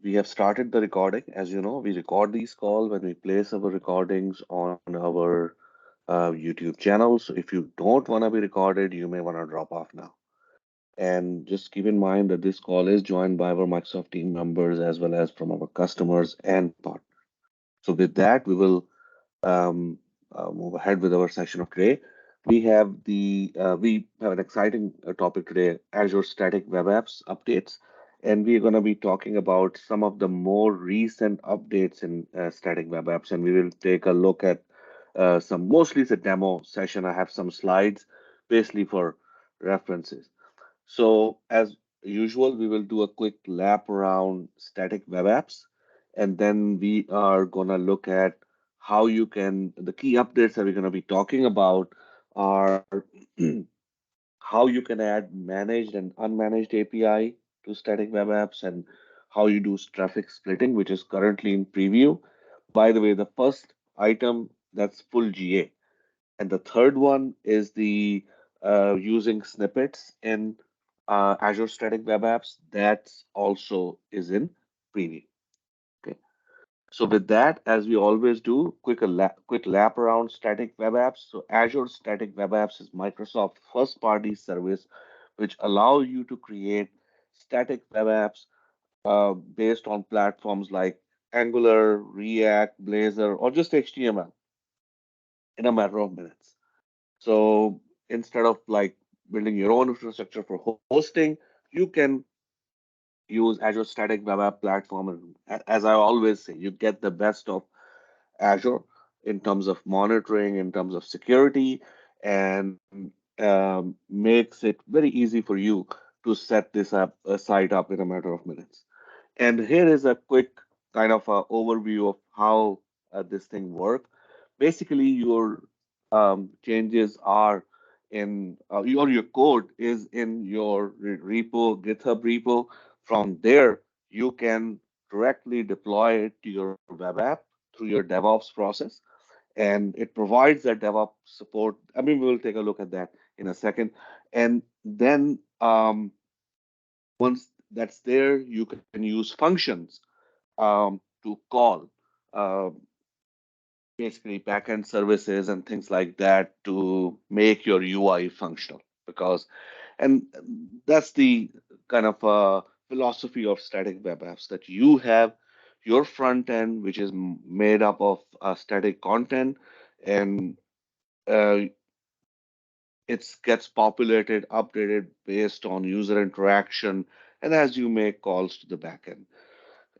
We have started the recording. As you know, we record these calls when we place our recordings on our YouTube channel. So if you don't want to be recorded, you may want to drop off now. And just keep in mind that this call is joined by our Microsoft team members as well as from our customers and partners. So with that, we will move ahead with our session of today. We have an exciting topic today: Azure Static Web Apps updates, and we're going to be talking about some of the more recent updates in Static Web Apps, and we will take a look at some. Mostly it's a demo session. I have some slides, basically for references. So as usual, we will do a quick lap around static web apps, and then we are gonna look at how you can, the key updates that we're gonna be talking about are how you can add managed and unmanaged API to static web apps and how you do traffic splitting, which is currently in preview. By the way, the first item that's full GA. And the third one is the using snippets in Azure Static Web Apps. That also is in preview. Okay. So with that, as we always do, quick lap around static web apps. So Azure Static Web Apps is Microsoft's first-party service, which allow you to create static web apps based on platforms like Angular, React, Blazor, or just HTML in a matter of minutes. So instead of like building your own infrastructure for hosting, you can use Azure Static Web App Platform. And as I always say, you get the best of Azure in terms of monitoring, in terms of security, and makes it very easy for you to set this up, site up in a matter of minutes. And here is a quick kind of overview of how this thing works. Basically, your changes are in your code is in your repo, GitHub repo. From there, you can directly deploy it to your web app through your DevOps process, and it provides that DevOps support. I mean, we will take a look at that in a second, and then once that's there, you can use functions to call uh, basically backend services and things like that to make your UI functional. Because, and that's the kind of philosophy of static web apps that you have your front end, which is made up of static content, and uh, it gets populated, updated based on user interaction, and as you make calls to the backend,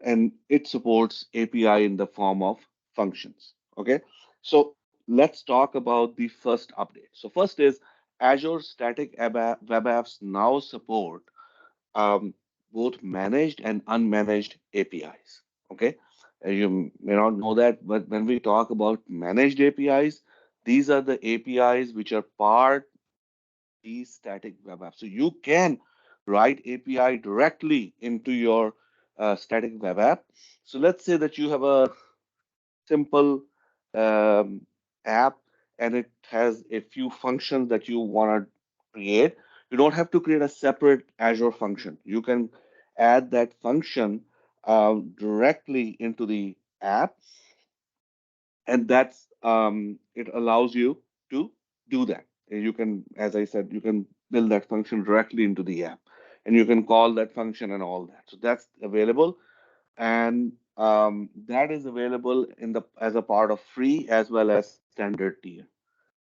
and it supports API in the form of functions. Okay, so let's talk about the first update. So first is Azure Static Web Apps now support um, both managed and unmanaged APIs. Okay, you may not know that, but when we talk about managed APIs, these are the APIs which are part these static web apps. So you can write API directly into your static web app. So let's say that you have a simple app and it has a few functions that you want to create. You don't have to create a separate Azure function. You can add that function directly into the app, and that's it allows you to do that. You can, as I said, you can build that function directly into the app, and you can call that function and all that. So that's available, and that is available in the as a part of free as well as standard tier.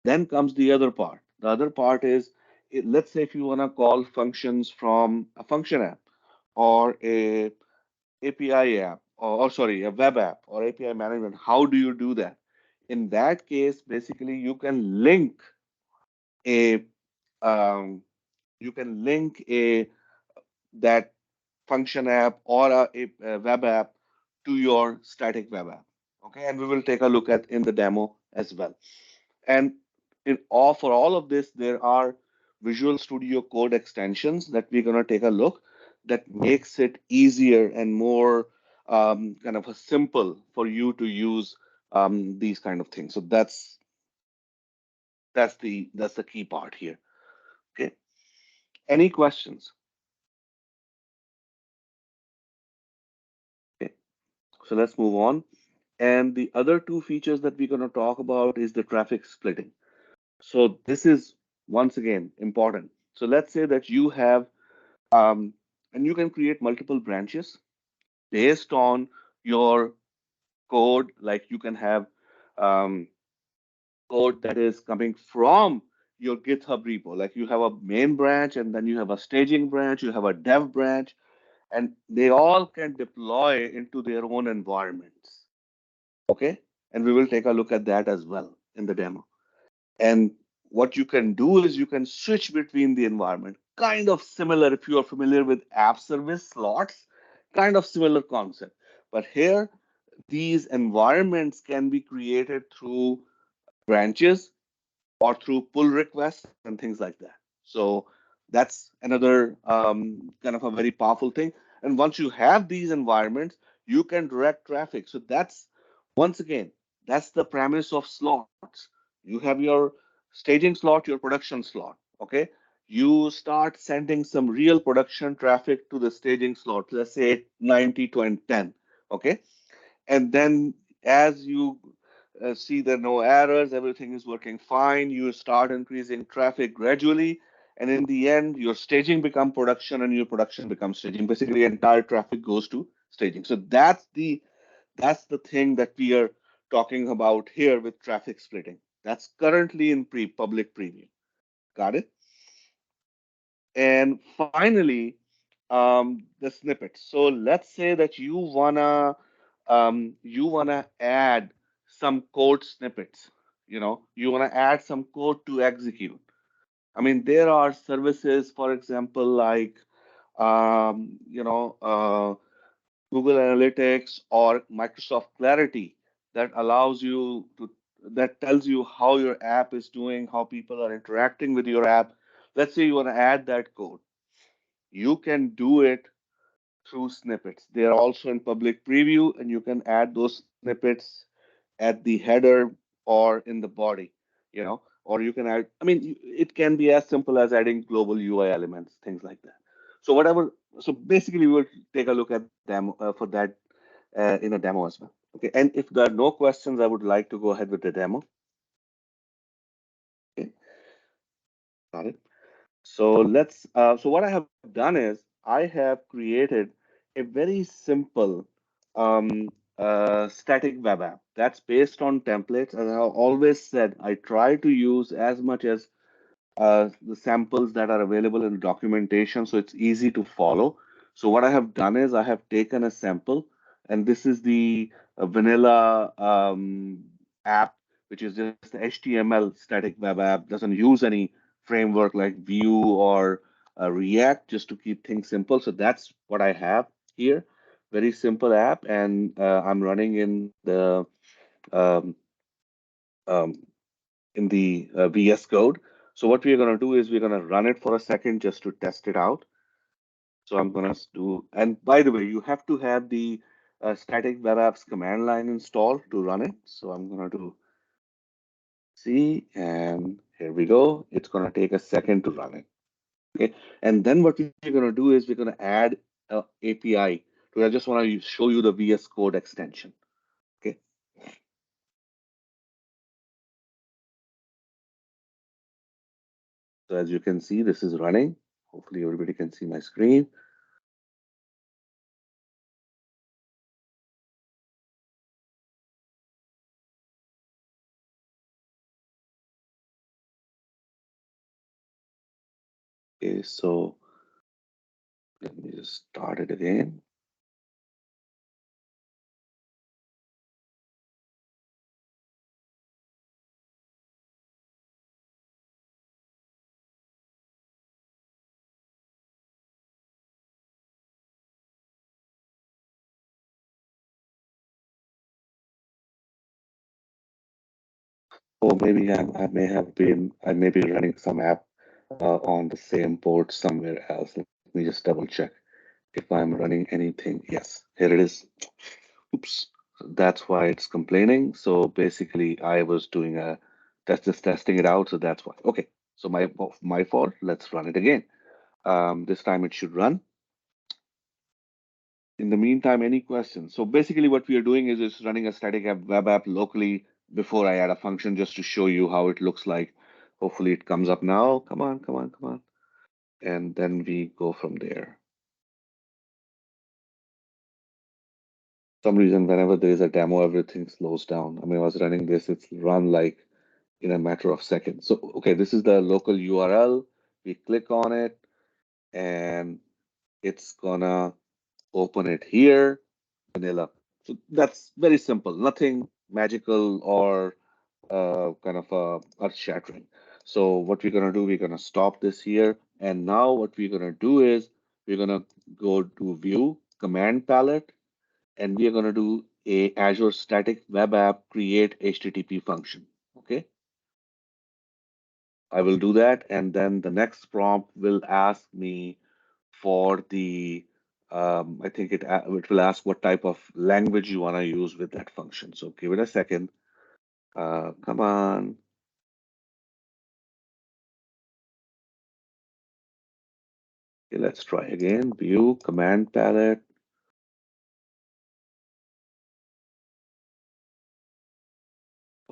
Then comes the other part. The other part is, let's say if you want to call functions from a function app or a API app, or sorry, a web app or API management. How do you do that? In that case, basically, a um, you can link a that function app or a web app to your static web app. Okay, and we will take a look at in the demo as well. And for all of this, there are Visual Studio Code extensions that we're going to take a look that makes it easier and more kind of a simple for you to use these kind of things. So that's the key part here. Okay. Any questions? So let's move on. And the other two features that we're going to talk about is the traffic splitting. So this is once again important. So let's say that you have, and you can create multiple branches based on your code. Like you can have um, code that is coming from your GitHub repo. Like you have a main branch, and then you have a staging branch, you have a dev branch, and they all can deploy into their own environments. Okay. And we will take a look at that as well in the demo. And what you can do is you can switch between the environment, kind of similar if you are familiar with app service slots, kind of similar concept. But here, these environments can be created through branches or through pull requests and things like that. So that's another kind of a very powerful thing. And once you have these environments, you can direct traffic. So that's once again, that's the premise of slots. You have your staging slot, your production slot. Okay. You start sending some real production traffic to the staging slot, let's say 90 to 10. Okay. And then as you see there are no errors, everything is working fine, you start increasing traffic gradually, and in the end, your staging become production and your production becomes staging. Basically, entire traffic goes to staging. So that's the thing that we are talking about here with traffic splitting. That's currently in public preview. Got it? And finally, the snippets. So let's say that you wanna add some code snippets. You wanna add some code to execute. I mean, there are services, for example, like Google Analytics or Microsoft Clarity that allows you to that tells you how your app is doing, how people are interacting with your app. Let's say you want to add that code. You can do it through snippets. They are also in public preview, and you can add those snippets at the header or in the body, or you can add, I mean, it can be as simple as adding global UI elements, things like that. So whatever, so basically we will take a look at them for that in a demo as well. Okay, and if there are no questions, I would like to go ahead with the demo. Okay, got it. So what I have done is I have created a very simple static web app that's based on templates. As I always said, I try to use as much as the samples that are available in documentation so it's easy to follow. So what I have done is I have taken a sample, and this is the vanilla app, which is just the HTML static web app, doesn't use any framework like Vue or React, just to keep things simple. So that's what I have here. Very simple app, and I'm running um, um, in the VS Code. So what we're going to do is we're going to run it for a second just to test it out. So I'm going to do, and by the way, you have to have the static web apps command line installed to run it. So I'm going to do C, and here we go. It's going to take a second to run it. Okay. And then what we're going to do is we're going to add a API. So I just want to show you the VS Code extension. Okay. So as you can see, this is running. Hopefully everybody can see my screen. Okay, so let me just start it again. Or maybe I may be running some app on the same port somewhere else. Let me just double check if I'm running anything. Yes, here it is. Oops. So that's why it's complaining. So basically, I was doing a just testing it out. So that's why. Okay. So my fault. Let's run it again. This time it should run. In the meantime, any questions? So basically what we are doing is just running a static web app locally before I add a function just to show you how it looks like. Hopefully it comes up now. Come on, come on, come on. And then we go from there. For some reason, whenever there is a demo, everything slows down. I mean, I was running this, it's run like in a matter of seconds. So, okay, this is the local URL. We click on it and it's gonna open it here, vanilla. So that's very simple, nothing magical or kind of earth-shattering. So what we're gonna do, we're gonna stop this here. And now what we're gonna do is we're gonna go to View, Command Palette, and we are gonna do a Azure Static Web App create HTTP function. Okay, I will do that, and then the next prompt will ask me for the I think it will ask what type of language you want to use with that function. So give it a second. Come on. Okay, let's try again. View, command palette.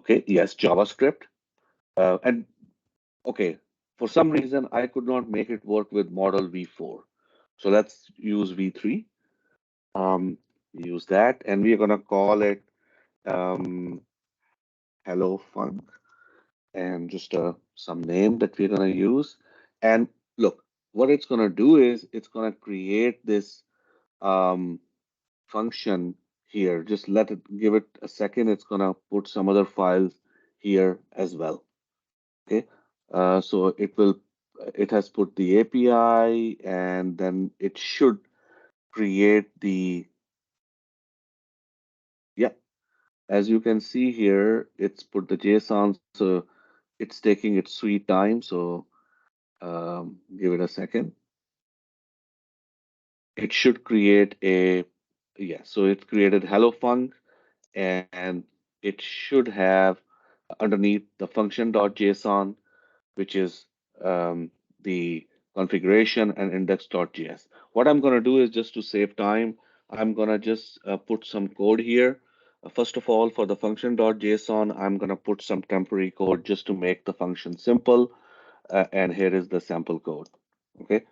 Okay, yes, JavaScript. And okay, for some reason I could not make it work with model v4. So let's use v3. Use that, and we are gonna call it um, hello fun. And just some name that we're going to use. And look, what it's going to do is it's going to create this um, function here. Just give it a second. It's going to put some other files here as well. Okay. So it has put the API and then it should create yeah, as you can see here, it's put the JSON. So it's taking its sweet time. So give it a second. It should create a, yeah, so it created hello func and it should have underneath the function.json, which is the configuration and index.js. What I'm going to do is just to save time, I'm going to just put some code here. First of all, for the function.json, I'm going to put some temporary code just to make the function simple. And here is the sample code. Okay.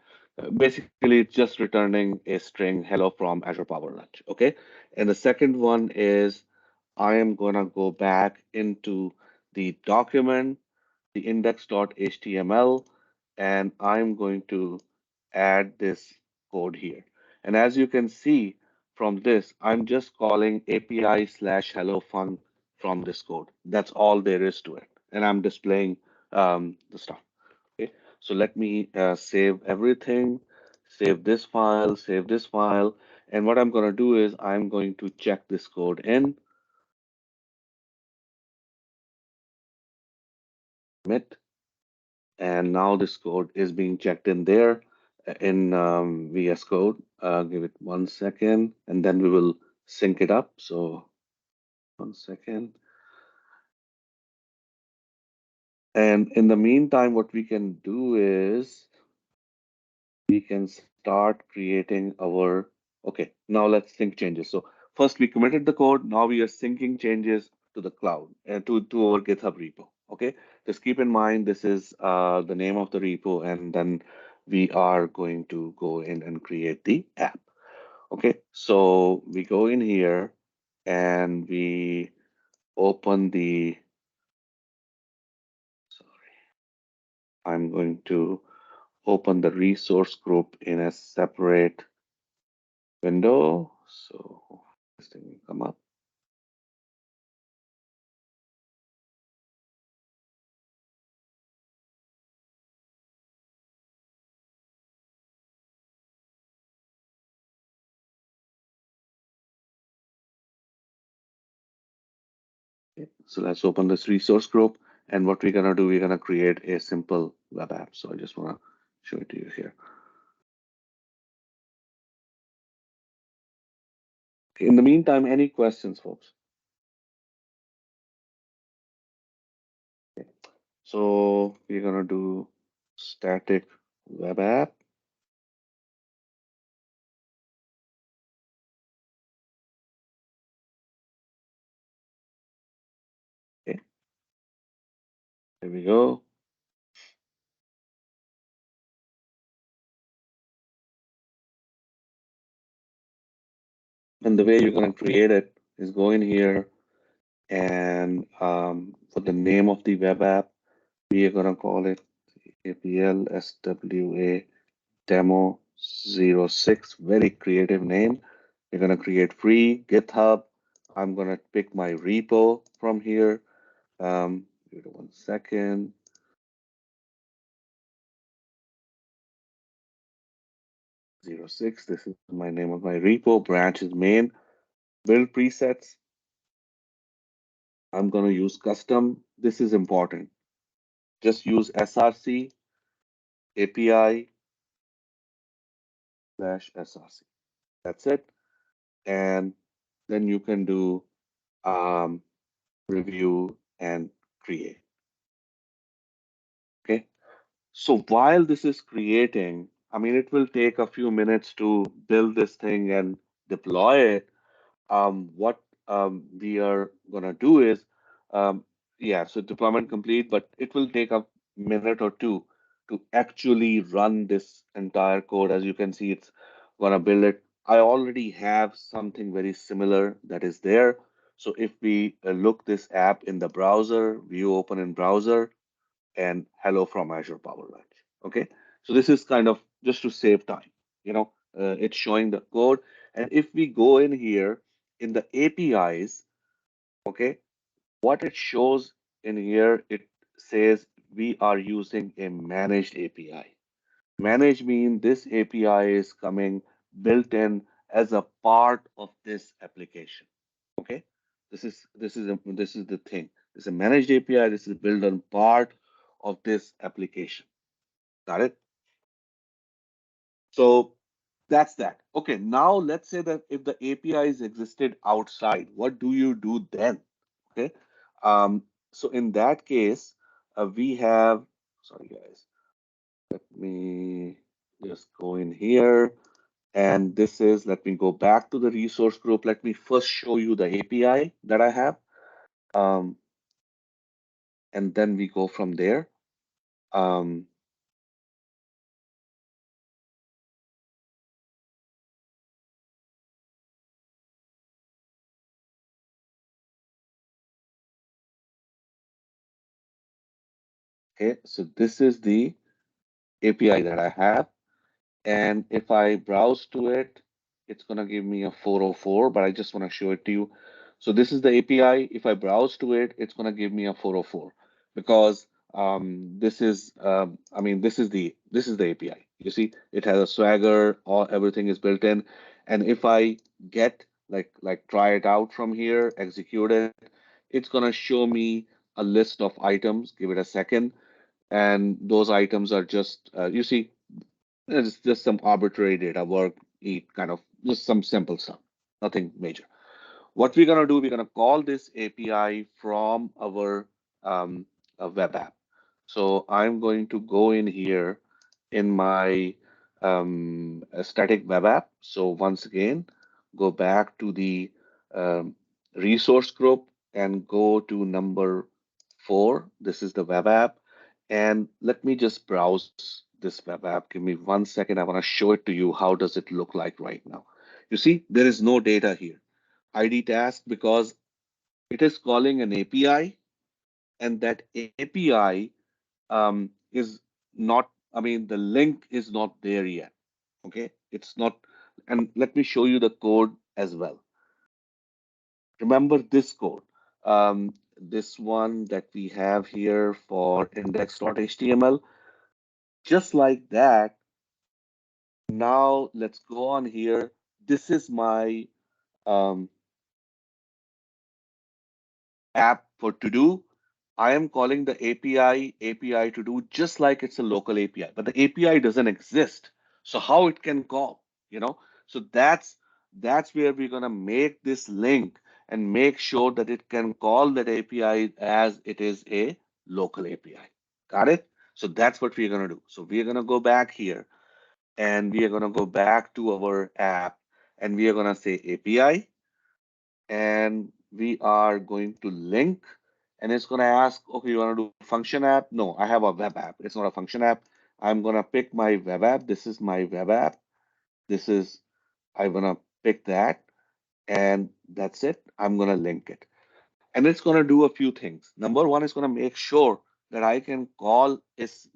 Basically, it's just returning a string hello from Azure Power Lunch. Okay. And the second one is I am going to go back into the document, the index.html, and I'm going to add this code here. And as you can see from this, I'm just calling API slash hello fun from this code. That's all there is to it. And I'm displaying the stuff. Okay, so let me save everything, save this file, and what I'm going to do is I'm going to check this code in, commit, and now this code is being checked in there in VS Code. Give it 1 second, and then we will sync it up. So 1 second. And in the meantime, what we can do is we can start creating our, okay, now let's sync changes. So first we committed the code, now we are syncing changes to the cloud, to our GitHub repo. Okay, just keep in mind this is the name of the repo, and then we are going to go in and create the app. Okay, so we go in here and we open the, sorry, I'm going to open the resource group in a separate window. So this thing will come up. Okay. So let's open this resource group. And what we're gonna do, we're gonna create a simple web app. So I just wanna show it to you here. Okay. In the meantime, any questions, folks? Okay. So we're gonna do static web app. Here we go. And the way you're going to create it is go in here and for the name of the web app, we are going to call it APL Demo 06. Very creative name. We're going to create free GitHub. I'm going to pick my repo from here. Give it 1 second. 06. This is my name of my repo. Branch is main. Build presets. I'm going to use custom. This is important. Just use src API / src. That's it. And then you can do um, review and create. Okay. So while this is creating, I mean, it will take a few minutes to build this thing and deploy it. What we are gonna do is, yeah, so deployment complete, but it will take a minute or two to actually run this entire code. As you can see, it's gonna build it. I already have something very similar that is there. So if we look this app in the browser, view open in browser, and hello from Azure Power Lunch. Okay, so this is kind of just to save time. It's showing the code, and if we go in here in the APIs, okay, what it shows in here, it says we are using a managed API. Managed mean this API is coming built in as a part of this application. Okay, this is the thing. This is a managed API. This is built on part of this application. Got it? So that's that. Okay, now let's say that if the APIs existed outside, what do you do then? Okay, um, so in that case, we have, sorry guys, let me just go in here. And this is, let me go back to the resource group. Let me first show you the API that I have. Um, and then we go from there. Um, okay, so this is the API that I have. And if I browse to it, it's going to give me a 404, but I just want to show it to you. So this is the API. If I browse to it, it's going to give me a 404 because this is, I mean, this is the API. You see, it has a Swagger, all everything is built in. And if I get like try it out from here, execute it, it's going to show me a list of items. Give it a second, and those items are just you see it's just some arbitrary data, work, eat, kind of just some simple stuff, nothing major. What we're gonna do, we're gonna call this API from our web app. So I'm going to go in here in my static web app. So once again, go back to the um, resource group and go to number 4. This is the web app. And let me just browse this web app. Give me 1 second. I want to show it to you. How does it look like right now? You see, there is no data here. ID task because it is calling an API, and that API is not, I mean, the link is not there yet. Okay, it's not. And let me show you the code as well. Remember this code, this one that we have here for index.html, just like that. Now let's go on here. This is my um, app for to do. I am calling the API to do just like it's a local API, but the API doesn't exist. So how it can call, you know? So that's where we're gonna make this link and make sure that it can call that API as it is a local API. Got it? So that's what we're gonna do. So we're gonna go back here and we are gonna go back to our app and we are gonna say API and we are going to link and it's going to ask, okay, you want to do function app? No, I have a web app. It's not a function app. I'm going to pick my web app. This is my web app. This is, I'm going to pick that, and that's it. I'm going to link it. And it's going to do a few things. Number one, it's going to make sure that I can call its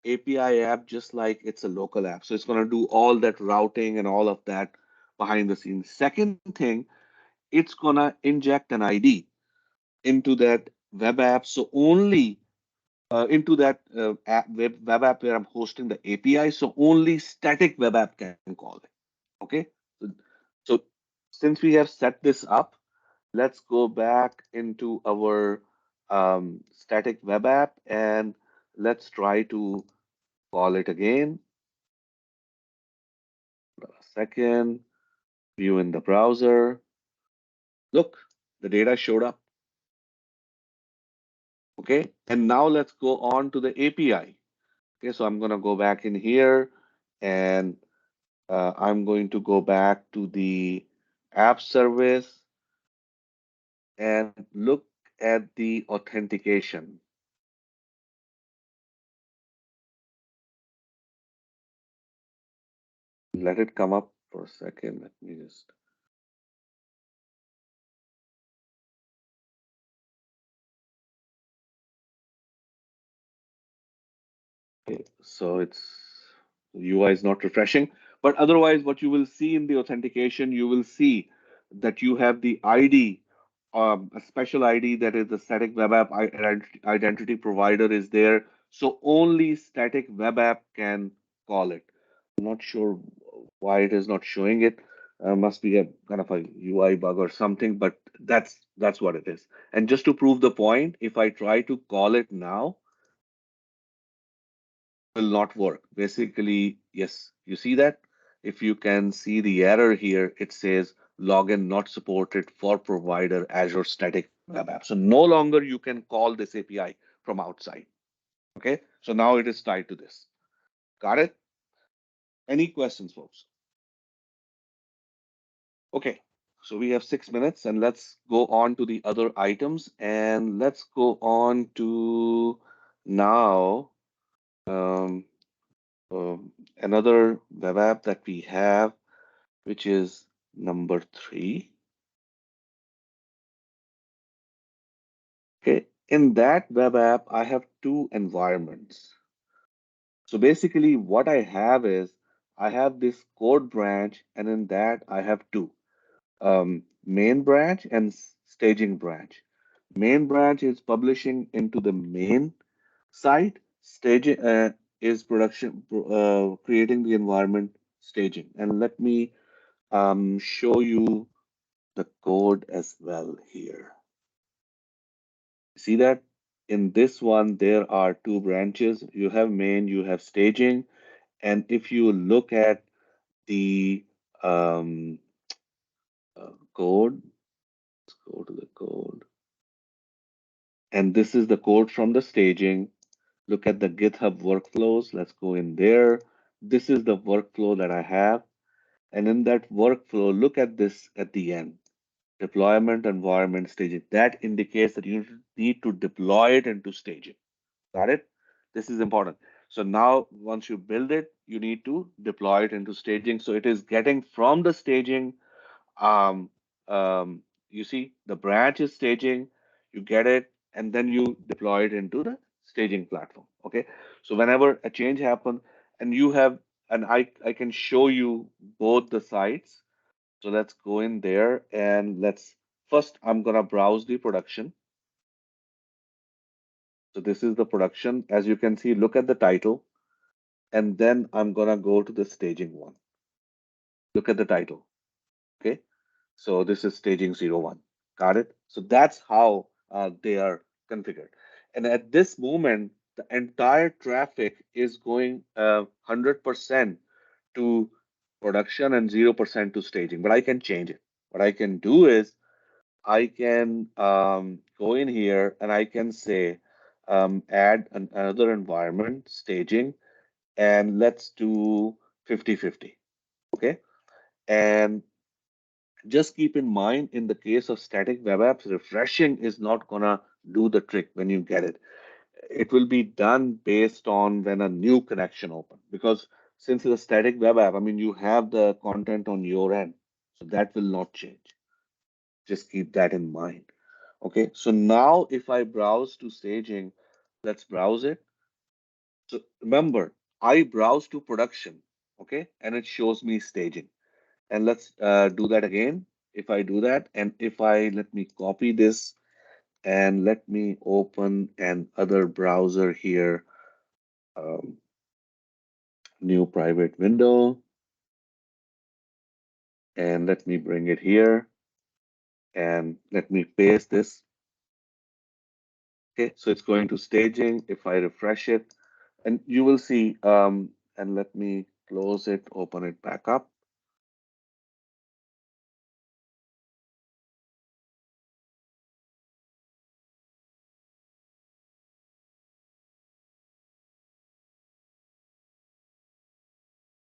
API app just like it's a local app. So it's going to do all that routing and all of that behind the scenes. Second thing, it's going to inject an ID into that web app. So only into that web app where I'm hosting the API. So only static web app can call it. Okay. So, so since we have set this up, let's go back into our static web app and let's try to call it again. A second, view in the browser. Look, the data showed up. Okay. And now let's go on to the API. Okay. So I'm going to go back in here and I'm going to go back to the app service and look at the authentication. Let it come up for a second. Let me just. Okay, so it's UI is not refreshing, but otherwise, what you will see in the authentication, you will see that you have the ID, a special ID that is the static web app identity provider is there. So only static web app can call it. I'm not sure why it is not showing it. Must be a kind of a UI bug or something, but that's what it is. And just to prove the point, if I try to call it now, will not work. Basically, yes, you see that? If you can see the error here, it says login not supported for provider Azure Static Web App. So no longer you can call this API from outside. Okay, so now it is tied to this. Got it? Any questions, folks? Okay, so we have 6 minutes and let's go on to the other items and let's go on to now um, another web app that we have, which is number 3. Okay, in that web app, I have two environments. So basically, what I have is I have this code branch, and in that, I have two main branch and staging branch. Main branch is publishing into the main site, staging is production creating the environment staging. And let me show you the code as well here. See that in this one, there are two branches. You have main, you have staging. And if you look at the um, code, let's go to the code. And this is the code from the staging. Look at the GitHub workflows. Let's go in there. This is the workflow that I have. And in that workflow, look at this at the end. Deployment environment staging. That indicates that you need to deploy it into staging. Got it? This is important. So now once you build it, you need to deploy it into staging. So it is getting from the staging. Um, you see the branch is staging, you get it, and then you deploy it into the staging platform. Okay. So whenever a change happens and you have, and I can show you both the sites. So let's go in there and let's first, I'm going to browse the production. So this is the production. As you can see, look at the title, and then I'm gonna go to the staging one. Look at the title. Okay. So this is staging 01. Got it? So that's how they are configured. And at this moment, the entire traffic is going 100% to production and 0% to staging, but I can change it. What I can do is I can go in here and I can say add another environment, staging, and let's do 50-50. Okay. And just keep in mind in the case of static web apps, refreshing is not gonna do the trick when you get it. It will be done based on when a new connection opens. Because since it's a static web app, I mean, you have the content on your end, so that will not change. Just keep that in mind. Okay, so now if I browse to staging, let's browse it. So remember, I browse to production, okay, and it shows me staging. And let's do that again. If I do that, and if I let me copy this and let me open an other browser here, um, new private window, and let me bring it here and let me paste this. Okay, so it's going to staging. If I refresh it, and you will see, and let me close it, open it back up.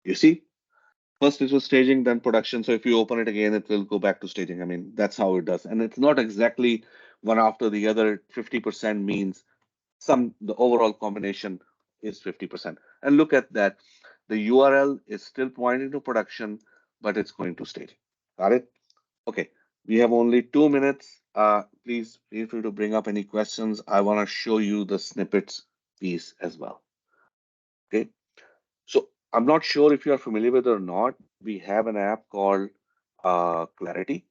You see, first it was staging, then production. So if you open it again, it will go back to staging. I mean, that's how it does. And it's not exactly one after the other. 50% means the overall combination is 50%. And look at that. The URL is still pointing to production, but it's going to staging. Got it? Okay. We have only 2 minutes. Please feel free to bring up any questions. I want to show you the snippets piece as well. Okay. So I'm not sure if you are familiar with it or not. We have an app called Clarity,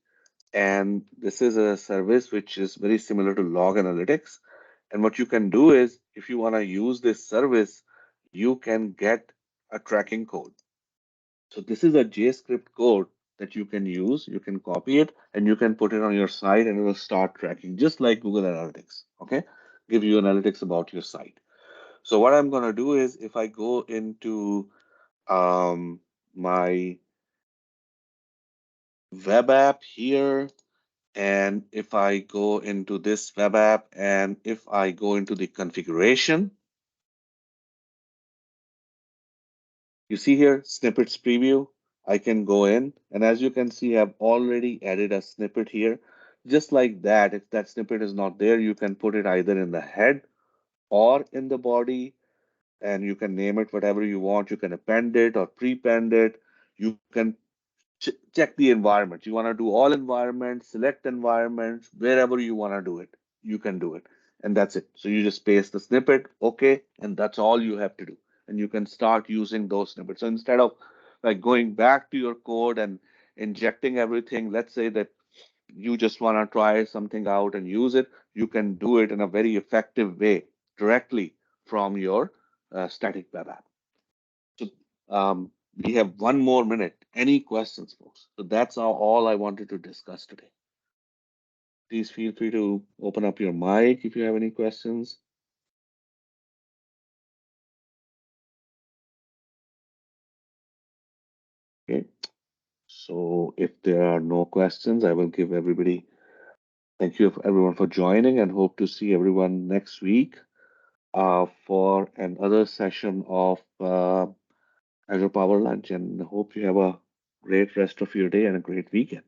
and this is a service which is very similar to log analytics. And what you can do is, if you want to use this service, you can get a tracking code. So this is a JavaScript code that you can use. You can copy it and you can put it on your site, and it will start tracking just like Google Analytics. Okay, give you analytics about your site. So what I'm going to do is, if I go into my web app here, and if I go into this web app, and if I go into the configuration, you see here snippets preview. I can go in, and as you can see, I've already added a snippet here. Just like that, if that snippet is not there, you can put it either in the head or in the body, and you can name it whatever you want. You can append it or prepend it. You can check the environment. You want to do all environments, select environments, wherever you want to do it, you can do it. And that's it. So you just paste the snippet, okay, and that's all you have to do. And you can start using those snippets. So instead of like going back to your code and injecting everything, let's say that you just want to try something out and use it, you can do it in a very effective way directly from your static web app. So we have 1 more minute. Any questions, folks? So that's all I wanted to discuss today. Please feel free to open up your mic if you have any questions. Okay. So if there are no questions, I will give everybody thank you everyone for joining, and hope to see everyone next week for another session of Azure Power Lunch. And hope you have a great rest of your day and a great weekend.